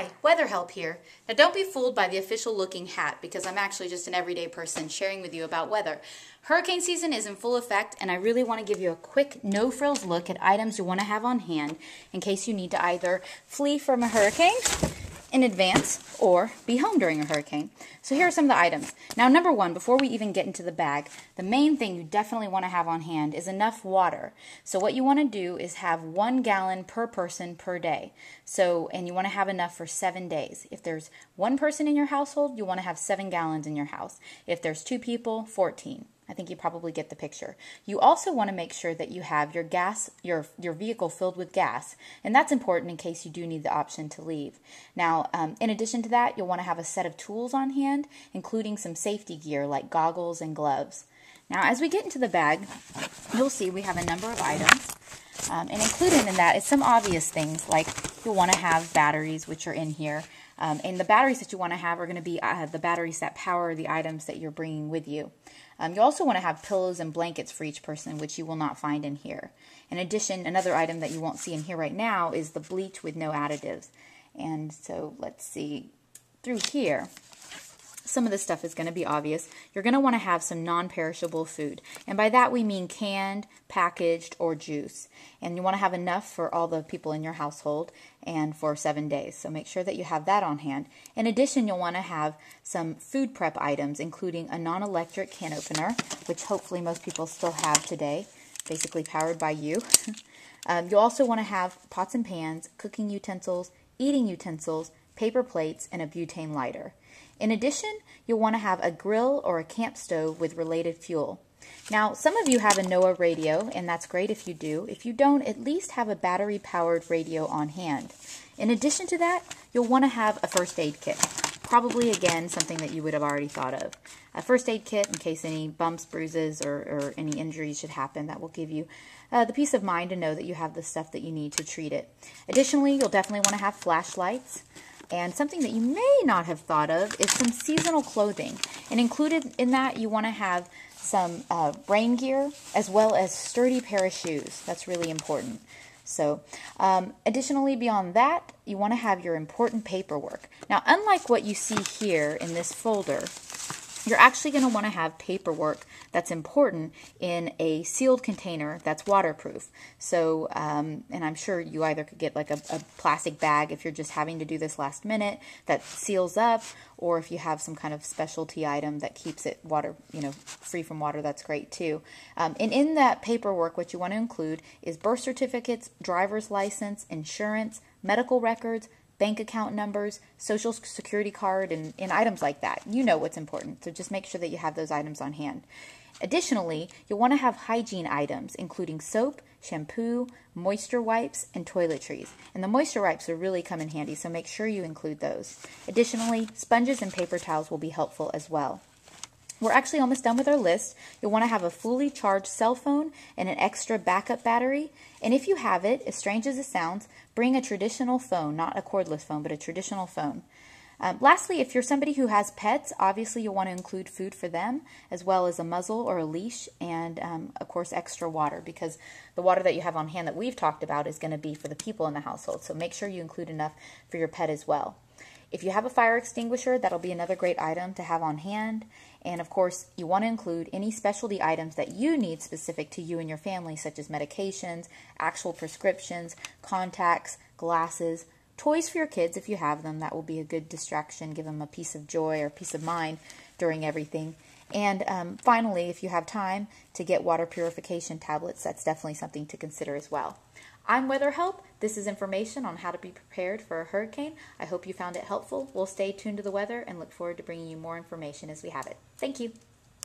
Hi, WeatherHelp here. Now don't be fooled by the official looking hat because I'm actually just an everyday person sharing with you about weather. Hurricane season is in full effect and I really want to give you a quick no-frills look at items you want to have on hand in case you need to either flee from a hurricane in advance or be home during a hurricane. So here are some of the items. Now number one, before we even get into the bag, the main thing you definitely want to have on hand is enough water. So what you want to do is have 1 gallon per person per day. And you want to have enough for 7 days. If there's one person in your household, you want to have 7 gallons in your house. If there's 2 people, 14. I think you probably get the picture. You also want to make sure that you have your vehicle filled with gas, and that's important in case you do need the option to leave. Now, in addition to that, you'll want to have a set of tools on hand, including some safety gear like goggles and gloves. Now, as we get into the bag, you'll see we have a number of items, and included in that is some obvious things like you'll want to have batteries, which are in here. And the batteries that you want to have are going to be the batteries that power the items that you're bringing with you. You also want to have pillows and blankets for each person, which you will not find in here. In addition, another item that you won't see in here right now is the bleach with no additives. And so let's see, through here, some of this stuff is going to be obvious. You're going to want to have some non-perishable food. And by that we mean canned, packaged, or juice. And you want to have enough for all the people in your household and for 7 days. So make sure that you have that on hand. In addition, you'll want to have some food prep items, including a non-electric can opener, which hopefully most people still have today, basically powered by you. You'll also want to have pots and pans, cooking utensils, eating utensils, paper plates, and a butane lighter. In addition, you'll want to have a grill or a camp stove with related fuel. Now, some of you have a NOAA radio, and that's great if you do. If you don't, at least have a battery-powered radio on hand. In addition to that, you'll want to have a first aid kit. Probably, again, something that you would have already thought of. A first aid kit in case any bumps, bruises, or any injuries should happen. That will give you the peace of mind to know that you have the stuff that you need to treat it. Additionally, you'll definitely want to have flashlights. And something that you may not have thought of is some seasonal clothing. And included in that, you want to have some rain gear as well as sturdy pair of shoes. That's really important. So, additionally, beyond that, you want to have your important paperwork. Now, unlike what you see here in this folder, you're actually going to want to have paperwork that's important in a sealed container that's waterproof. So, and I'm sure you either could get like a plastic bag if you're just having to do this last minute that seals up, or if you have some kind of specialty item that keeps it free from water, that's great too. And in that paperwork, what you want to include is birth certificates, driver's license, insurance, medical records, bank account numbers, social security card, and items like that. You know what's important, so just make sure that you have those items on hand. Additionally, you'll want to have hygiene items, including soap, shampoo, moisture wipes, and toiletries. And the moisture wipes will really come in handy, so make sure you include those. Additionally, sponges and paper towels will be helpful as well. We're actually almost done with our list. You'll want to have a fully charged cell phone and an extra backup battery. And if you have it, as strange as it sounds, bring a traditional phone, not a cordless phone, but a traditional phone. Lastly, if you're somebody who has pets, obviously you'll want to include food for them, as well as a muzzle or a leash, and of course extra water, because the water that you have on hand that we've talked about is going to be for the people in the household. So make sure you include enough for your pet as well. If you have a fire extinguisher, that'll be another great item to have on hand. And of course, you want to include any specialty items that you need specific to you and your family, such as medications, actual prescriptions, contacts, glasses, toys for your kids if you have them. That will be a good distraction, give them a piece of joy or peace of mind during everything. And finally, if you have time to get water purification tablets, that's definitely something to consider as well. I'm WeatherHelp. This is information on how to be prepared for a hurricane. I hope you found it helpful. We'll stay tuned to the weather and look forward to bringing you more information as we have it. Thank you.